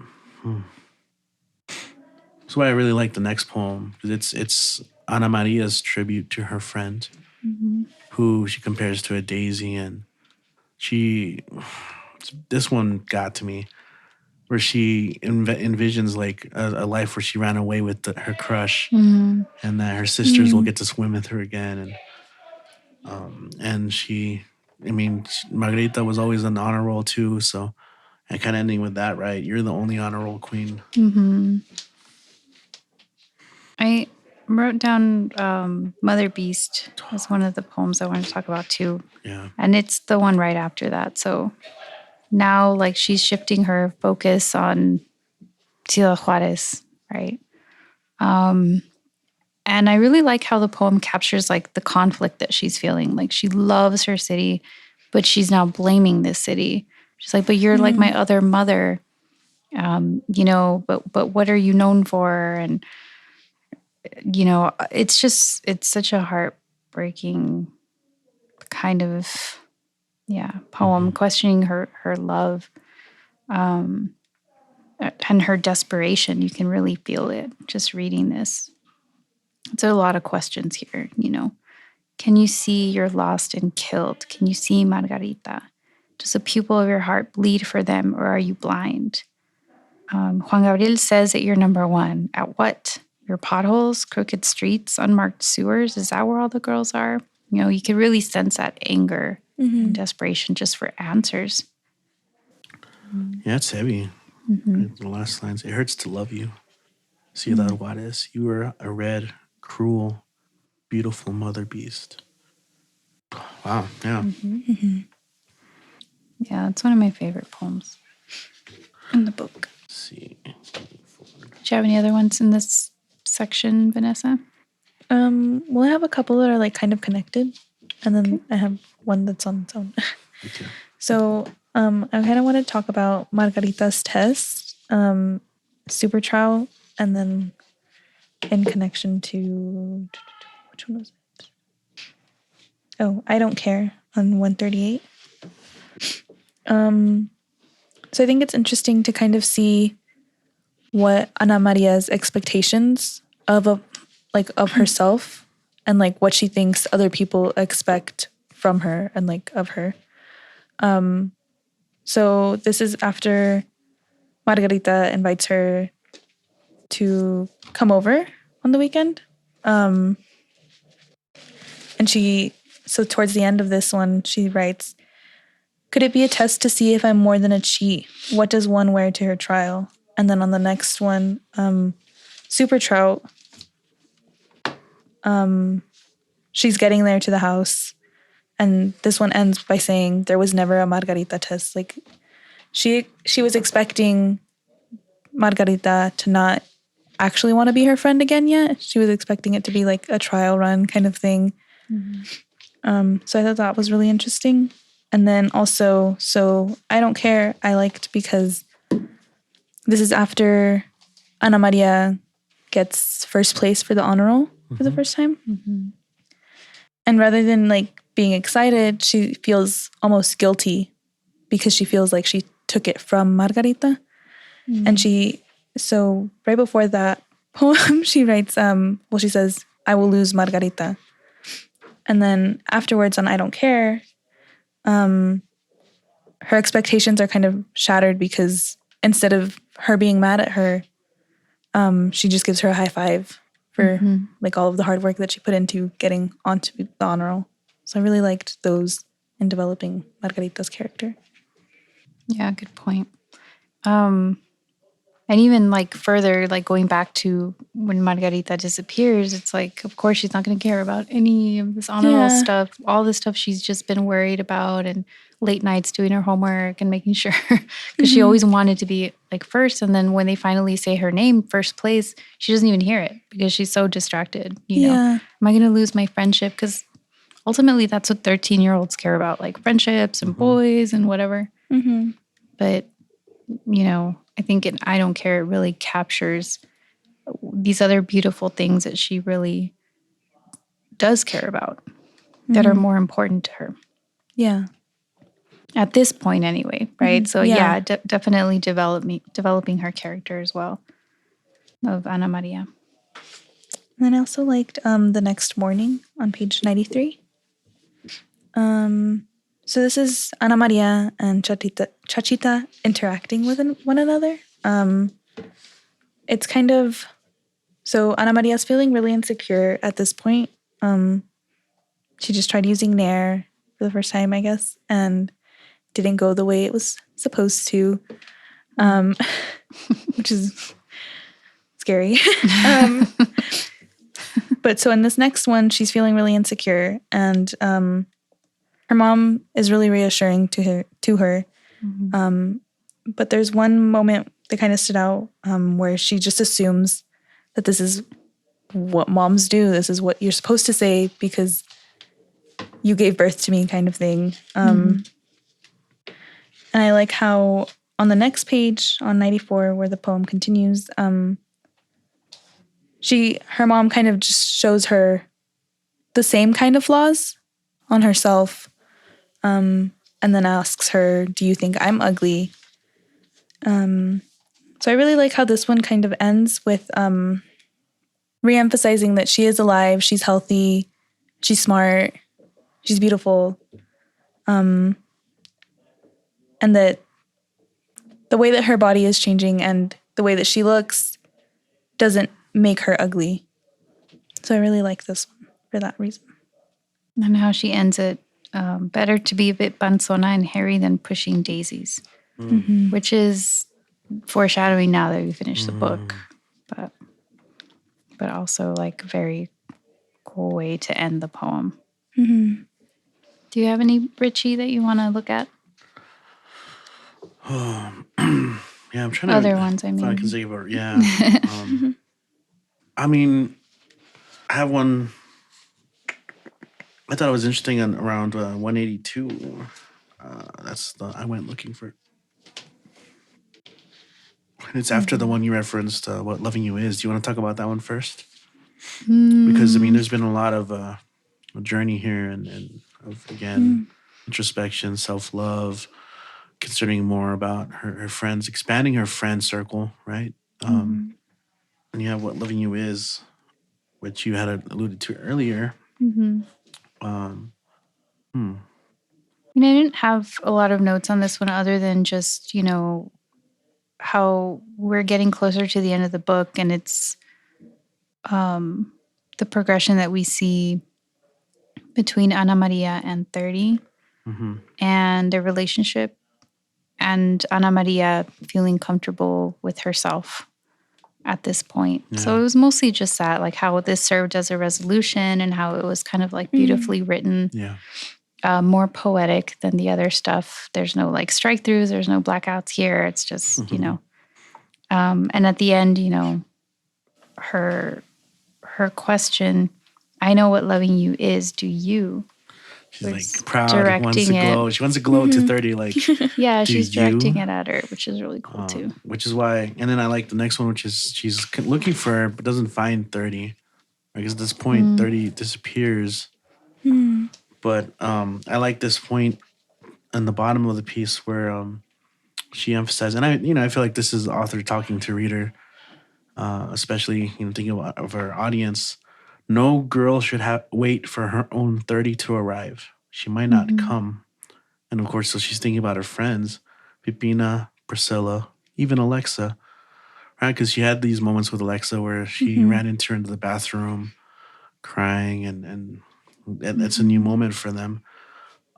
That's why I really like the next poem, because it's Ana Maria's tribute to her friend, who she compares to a daisy, and this one got to me, where she envisions like a life where she ran away with her crush, and that her sisters will get to swim with her again, and And Margarita was always an honor roll too. So, and kind of ending with that, right? You're the only honor roll queen. Mm-hmm. I wrote down Mother Beast as one of the poems I wanted to talk about too. Yeah. And it's the one right after that. So now, like, she's shifting her focus on Ciudad Juarez, right? And I really like how the poem captures like the conflict that she's feeling. Like she loves her city, but she's now blaming this city. She's like, but you're like my other mother, but what are you known for? And, it's such a heartbreaking kind of, poem, questioning her love and her desperation. You can really feel it just reading this. There are a lot of questions here, Can you see you're lost and killed? Can you see Margarita? Does the pupil of your heart bleed for them, or are you blind? Juan Gabriel says that you're number one. At what? Your potholes, crooked streets, unmarked sewers? Is that where all the girls are? You could really sense that anger and desperation just for answers. Yeah, it's heavy. The last lines. It hurts to love you. Ciudad Juarez. You were a red, cruel, beautiful mother beast. Wow. Yeah. Yeah, it's one of my favorite poems in the book. Let's see. Do you have any other ones in this section, Vanessa? Well, I have a couple that are like kind of connected, and then I have one that's on its own. Okay. So, I kind of want to talk about Margarita's test, super trial, and then in connection to which one was it? Oh, I Don't Care on 138. So I think it's interesting to kind of see what Ana Maria's expectations of herself and like what she thinks other people expect from her and like of her. So this is after Margarita invites her to come over on the weekend. And so towards the end of this one, she writes, "Could it be a test to see if I'm more than a cheat? What does one wear to her trial?" And then on the next one, Super Trout, she's getting there to the house. And this one ends by saying, "There was never a Margarita test." Like she was expecting Margarita to not actually want to be her friend again yet. She was expecting it to be like a trial run kind of thing. So I thought that was really interesting. And then also, so I Don't Care, I liked because this is after Ana Maria gets first place for the honor roll for the first time. And rather than like being excited, she feels almost guilty because she feels like she took it from Margarita. And so right before that poem, she writes, she says, "I will lose Margarita." And then afterwards on I Don't Care, her expectations are kind of shattered because instead of her being mad at her, she just gives her a high five for like all of the hard work that she put into getting onto the honor roll. So I really liked those in developing Margarita's character. Yeah, good point. And even like further, like going back to when Margarita disappears, it's like, of course, she's not going to care about any of this honor roll stuff, all this stuff she's just been worried about, and late nights doing her homework and making sure, because she always wanted to be like first. And then when they finally say her name, first place, she doesn't even hear it because she's so distracted. You know, am I going to lose my friendship? Because ultimately, that's what 13-year-olds care about, like friendships and boys and whatever. But, you know, I think I Don't Care, it really captures these other beautiful things that she really does care about that are more important to her. Yeah. At this point anyway, right? So definitely developing her character as well of Ana Maria. And then I also liked The Next Morning on page 93. So this is Ana Maria and Chachita interacting with one another. It's kind of, so Ana Maria's feeling really insecure at this point. she just tried using Nair for the first time, I guess, and didn't go the way it was supposed to, which is scary. But so in this next one, she's feeling really insecure, and her mom is really reassuring to her. But there's one moment that kind of stood out where she just assumes that this is what moms do. This is what you're supposed to say because you gave birth to me, kind of thing. And I like how on the next page, on 94, where the poem continues, her mom kind of just shows her the same kind of flaws on herself, and then asks her, "Do you think I'm ugly?" So I really like how this one kind of ends with re-emphasizing that she is alive, she's healthy, she's smart, she's beautiful, and that the way that her body is changing and the way that she looks doesn't make her ugly. So I really like this one for that reason. And how she ends it, better to be a bit panzona and hairy than pushing daisies, which is foreshadowing now that we finished the book, but also like a very cool way to end the poem. Do you have any, Richie, that you want to look at? Yeah, I'm trying to other ones. I mean, I can say about I mean, I have one. I thought it was interesting on around 182. That's the I went looking for. And it's after the one you referenced, what loving you is. Do you want to talk about that one first? Because I mean, there's been a lot of a journey here, and of again introspection, self-love, considering more about her friends, expanding her friend circle, right? And you have what loving you is, which you had alluded to earlier. I didn't have a lot of notes on this one other than just, how we're getting closer to the end of the book, and it's the progression that we see between Ana Maria and 30 and their relationship, and Ana Maria feeling comfortable with herself at this point. Yeah. So it was mostly just that, like how this served as a resolution and how it was kind of like beautifully written. Yeah. More poetic than the other stuff. There's no like strike throughs. There's no blackouts here. It's just, and at the end, her question, I know what loving you is. Do you? She's like proud, wants to glow. She wants to glow to 30. Like, yeah, she's directing it at her, which is really cool too. Which is why, and then I like the next one, which is she's looking for her, but doesn't find 30. Because at this point, 30 disappears. But I like this point in the bottom of the piece where she emphasized, and I feel like this is the author talking to reader, especially thinking of her audience. No girl should wait for her own 30 to arrive. She might not come, and of course, so she's thinking about her friends, Pipina, Priscilla, even Alexa, right? Because she had these moments with Alexa where she ran into her into the bathroom, crying, and it's a new moment for them.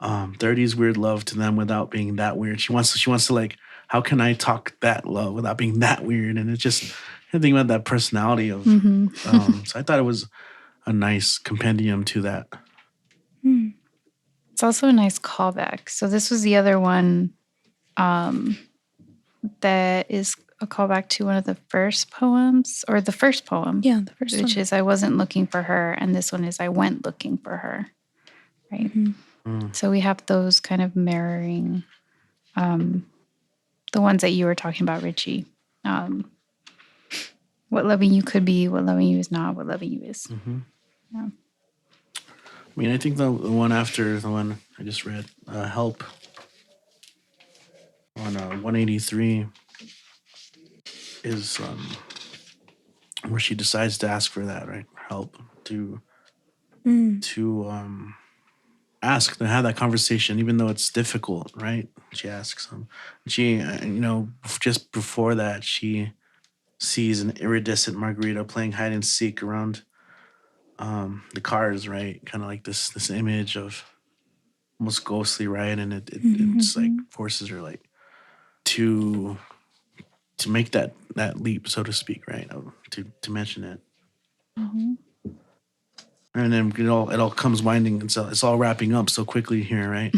30 is weird love to them without being that weird. She wants to like, how can I talk that love without being that weird? And it's just thinking about that personality of. So I thought it was a nice compendium to that. It's also a nice callback. So this was the other one that is a callback to one of the first poems, or the first poem. Yeah, the first one. Which is I wasn't looking for her, and this one is I went looking for her. Right? So we have those kind of mirroring the ones that you were talking about, Richie. What loving you could be, what loving you is not, what loving you is. Yeah. I mean, I think the one after the one I just read, Help, on 183, is where she decides to ask for that, right? Help to ask, to have that conversation, even though it's difficult, right? She asks him. She, just before that, she sees an iridescent Margarita playing hide and seek around the cars, right? Kind of like this image of almost ghostly, right? And it's like forces her like to make that leap, so to speak, right? To mention it. Mhm. And then it all comes winding, and so it's all wrapping up so quickly here, right?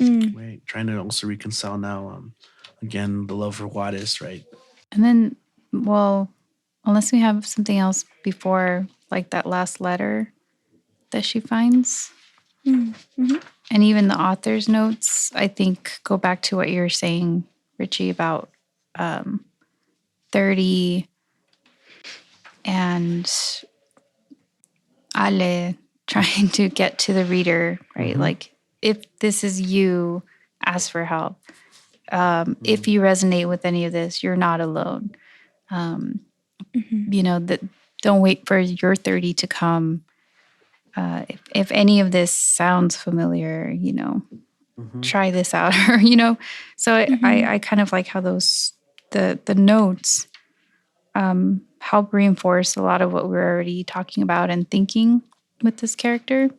Right, trying to also reconcile now, again, the love for Juarez, right? And then, well, unless we have something else before, like that last letter that she finds. And even the author's notes, I think, go back to what you were saying, Richie, about 30 and Ale trying to get to the reader, right? Like, if this is you, ask for help. If you resonate with any of this, you're not alone. You know, that don't wait for your 30 to come. If any of this sounds familiar, you know, try this out, or you know. So I kind of like how those the notes help reinforce a lot of what we're already talking about and thinking with this character.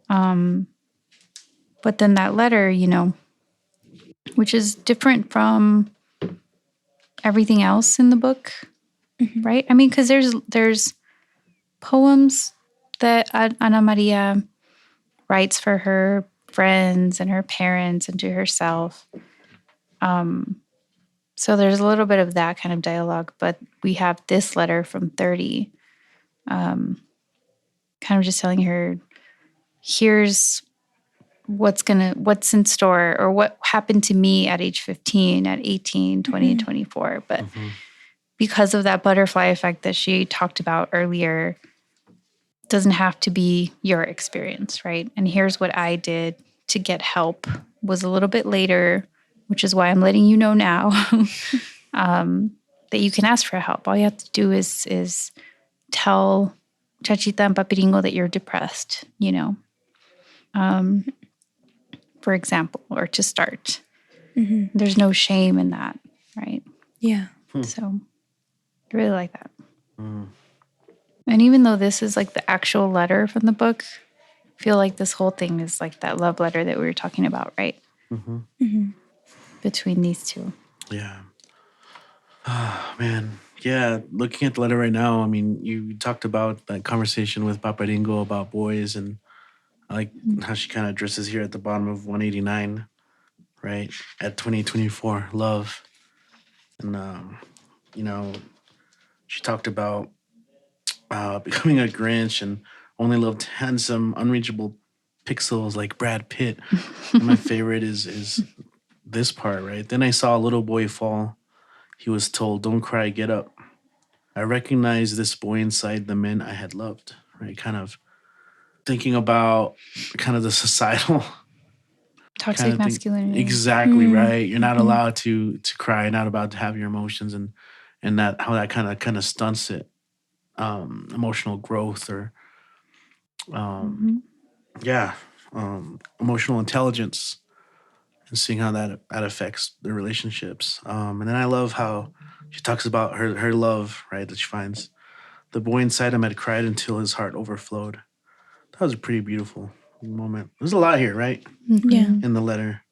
But then that letter, you know, which is different from everything else in the book, right? I mean, because there's poems that Ana Maria writes for her friends and her parents and to herself. So there's a little bit of that kind of dialogue, but we have this letter from 30, kind of just telling her, here's what's in store, or what happened to me at age 15, at 18, 20, and 24. But because of that butterfly effect that she talked about earlier, doesn't have to be your experience, right? And here's what I did to get help, was a little bit later, which is why I'm letting you know now that you can ask for help. All you have to do is tell Chachita and Papiringo that you're depressed, you know, for example, or to start. There's no shame in that, right? Yeah. So I really like that. And even though this is like the actual letter from the book, I feel like this whole thing is like that love letter that we were talking about, right? Between these two. Yeah. Oh, man. Yeah, looking at the letter right now, I mean, you talked about that conversation with Paparingo about boys, and I like how she kind of addresses here at the bottom of 189, right? At 2024, love. And, you know, she talked about becoming a Grinch and only loved handsome, unreachable pixels like Brad Pitt. And my favorite is this part, right? Then I saw a little boy fall. He was told, "Don't cry, get up." I recognized this boy inside the men I had loved, right? Kind of thinking about kind of the societal kind Toxic of thing. masculinity. Exactly, right? You're not allowed to cry, not allowed to have your emotions, and that how that kind of stunts it, emotional growth, or yeah, emotional intelligence, and seeing how that affects the relationships. And then I love how she talks about her love, right? That she finds the boy inside him had cried until his heart overflowed. That was a pretty beautiful moment. There's a lot here, right? Yeah. In the letter.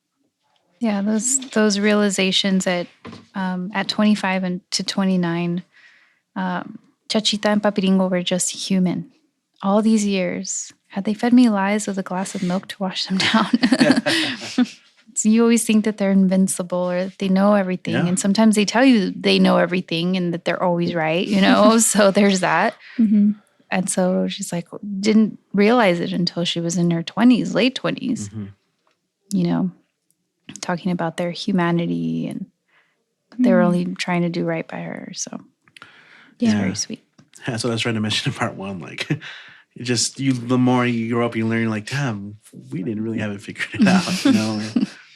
Yeah, those realizations at 25 and to 29, Chachita and Papiringo were just human. All these years, had they fed me lies with a glass of milk to wash them down? So you always think that they're invincible or that they know everything. Yeah. And sometimes they tell you they know everything and that they're always right, you know? So there's that. And so she's like, didn't realize it until she was in her 20s, late 20s, you know, talking about their humanity, and they were only trying to do right by her. So it's very sweet. That's what I was trying to mention in part one. Like, the more you grow up, you learn, like, damn, we didn't really have it figured it out. You know,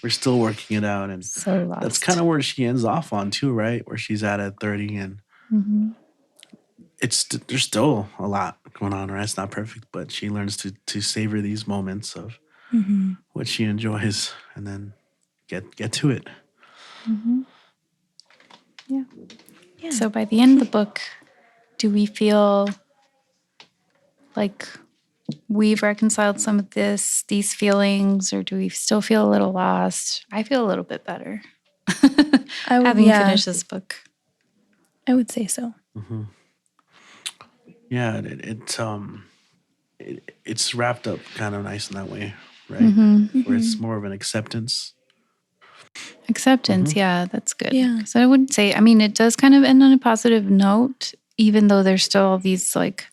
we're still working it out. And So lost. that's kind of where she ends off on, too, right? Where she's at 30. And there's still a lot going on, right? It's not perfect, but she learns to savor these moments of what she enjoys, and then get to it. Yeah. So by the end of the book, do we feel like we've reconciled some of these feelings, or do we still feel a little lost? I feel a little bit better having finished this book. I would say so. Mm-hmm. Yeah, it's wrapped up kind of nice in that way, right? Mm-hmm. Where it's more of an acceptance. Acceptance, Mm-hmm. yeah, that's good. Yeah. So I wouldn't say, I mean, it does kind of end on a positive note, even though there's still all these like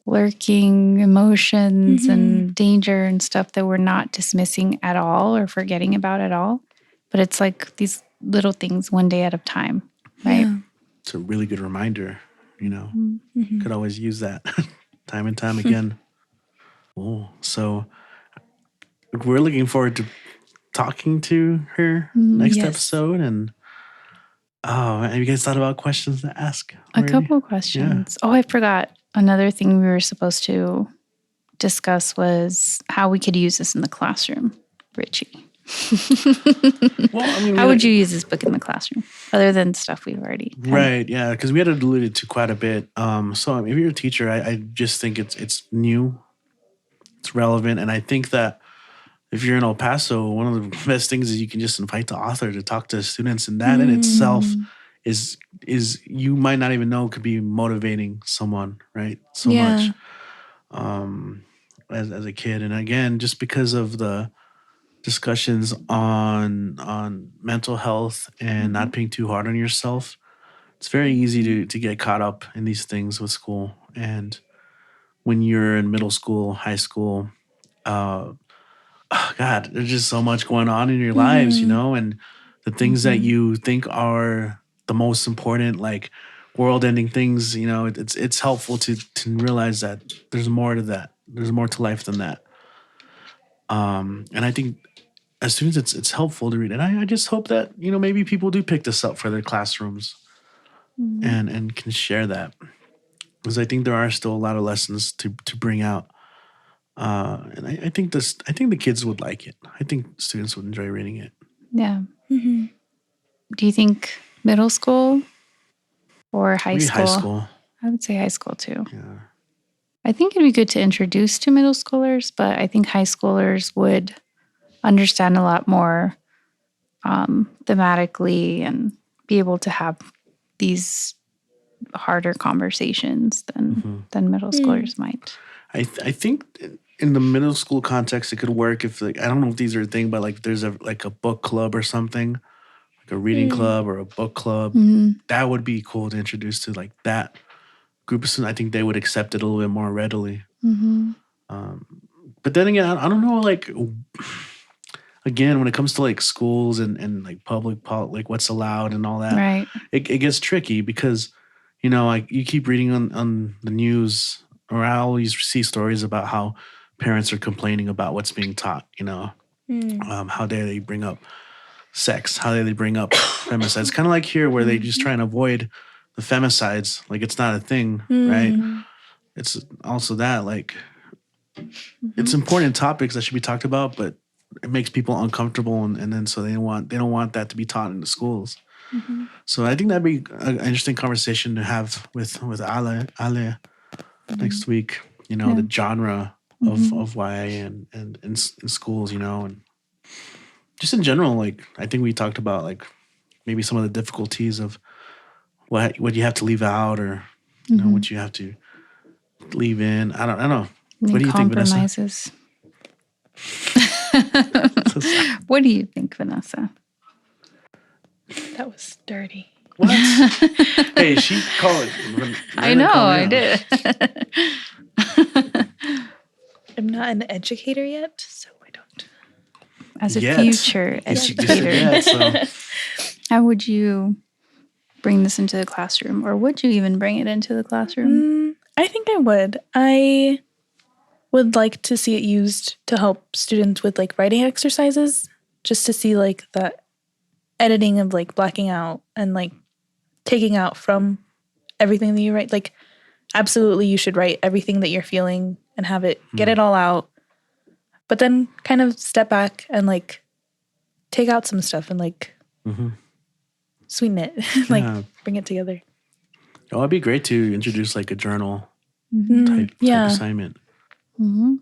lurking emotions and danger and stuff that we're not dismissing at all or forgetting about at all. But it's like these little things one day at a time, right? Yeah. It's a really good reminder, you know. Mm-hmm. Could always use that time and time again. Cool. So we're looking forward to talking to her next yes. episode. And have you guys thought about questions to ask A already? couple of questions. Oh, I forgot. Another thing we were supposed to discuss was how we could use this in the classroom, Richie. Well, I mean, how would you use this book in the classroom other than stuff we've already right? Yeah, because we had alluded to quite a bit. So if you're a teacher, I just think it's new, it's relevant, and I think that if you're in El Paso, one of the best things is you can just invite the author to talk to students, and that in itself is you might not even know could be motivating someone, right? So much as a kid, and again, just because of the discussions on mental health and not being too hard on yourself, it's very easy to get caught up in these things with school. And when you're in middle school, high school, God, there's just so much going on in your lives, you know, and the things that you think are the most important, like world-ending things, you know, it's helpful to realize that there's more to that. There's more to life than that. And I think as students, it's helpful to read. And I just hope that, you know, maybe people do pick this up for their classrooms and can share that. Because I think there are still a lot of lessons to bring out. And I think the kids would like it. I think students would enjoy reading it. Yeah. Mm-hmm. Do you think middle school or high Maybe school? High school. I would say high school too. Yeah. I think it'd be good to introduce to middle schoolers, but I think high schoolers would understand a lot more thematically and be able to have these harder conversations than middle schoolers might. I think in the middle school context, it could work if, like, I don't know if these are a thing, but like there's a book club or something, like a reading club or a book club. That would be cool to introduce to like that group of students. I think they would accept it a little bit more readily. But then again, I don't know, like, again, when it comes to like schools and like like what's allowed and all that, Right. it gets tricky because, you know, like you keep reading on the news, or I always see stories about how parents are complaining about what's being taught, you know, how dare they bring up sex, how dare they bring up femicides. It's kind of like here where they just try and avoid the femicides, like it's not a thing, right? It's also that, like, it's important topics that should be talked about, but it makes people uncomfortable, and then so they don't want that to be taught in the schools. So I think that'd be an interesting conversation to have with Ale next week. You know, the genre of YA and in schools, you know, and just in general. Like, I think we talked about like maybe some of the difficulties of what you have to leave out, or you know, what you have to leave in. I don't know. What do you think, Vanessa? Compromises. What do you think, Vanessa? That was dirty. What? Hey, she called it. I know, I did. I'm not an educator yet, so I don't. As a Yet. future You just educator, said so. how would you bring this into the classroom, or would you even bring it into the classroom? I think I would. I would like to see it used to help students with like writing exercises, just to see like the editing of like blacking out and like taking out from everything that you write. Like, absolutely, you should write everything that you're feeling and have it, get it all out. But then kind of step back and like take out some stuff and like sweeten it, like bring it together. Oh, it'd be great to introduce like a journal type assignment. Mm-hmm.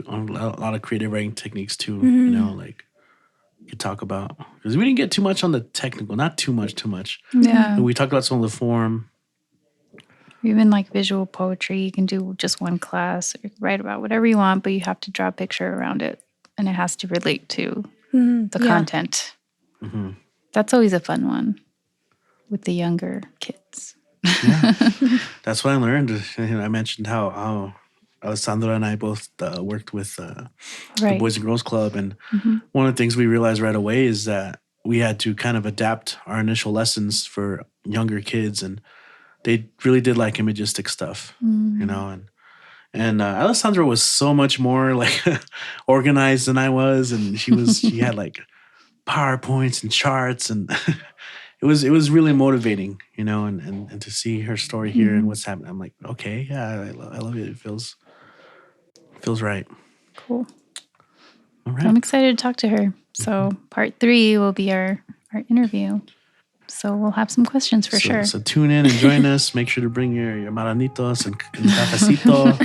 A lot of creative writing techniques too. You know, like you talk about, because we didn't get too much on the technical, not too much. Yeah. But we talked about some of the form. Even like visual poetry, you can do just one class or write about whatever you want, but you have to draw a picture around it, and it has to relate to the content. Mm-hmm. That's always a fun one with the younger kids. Yeah, that's what I learned. I mentioned how Alessandra and I both worked with the Boys and Girls Club, and one of the things we realized right away is that we had to kind of adapt our initial lessons for younger kids, and they really did like imagistic stuff, you know, and Alessandra was so much more like organized than I was, and she had like PowerPoints and charts, and it was really motivating, you know, and to see her story here and what's happening. I'm like, okay, yeah, I love it. It feels right. Cool. All right. I'm excited to talk to her. So part 3 will be our interview. So we'll have some questions for sure. So tune in and join us. Make sure to bring your maranitos and cafecito.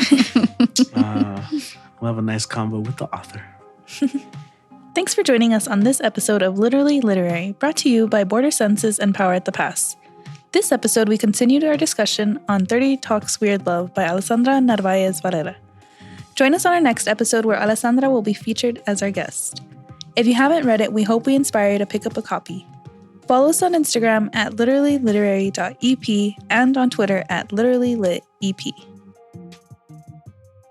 We'll have a nice convo with the author. Thanks for joining us on this episode of Literally Literary, brought to you by Border Senses and Power at the Pass. This episode, we continued our discussion on 30 Talks Weird Love by Alessandra Narváez Varela. Join us on our next episode where Alessandra will be featured as our guest. If you haven't read it, we hope we inspire you to pick up a copy. Follow us on Instagram at literallyliterary.ep and on Twitter at literallylitep.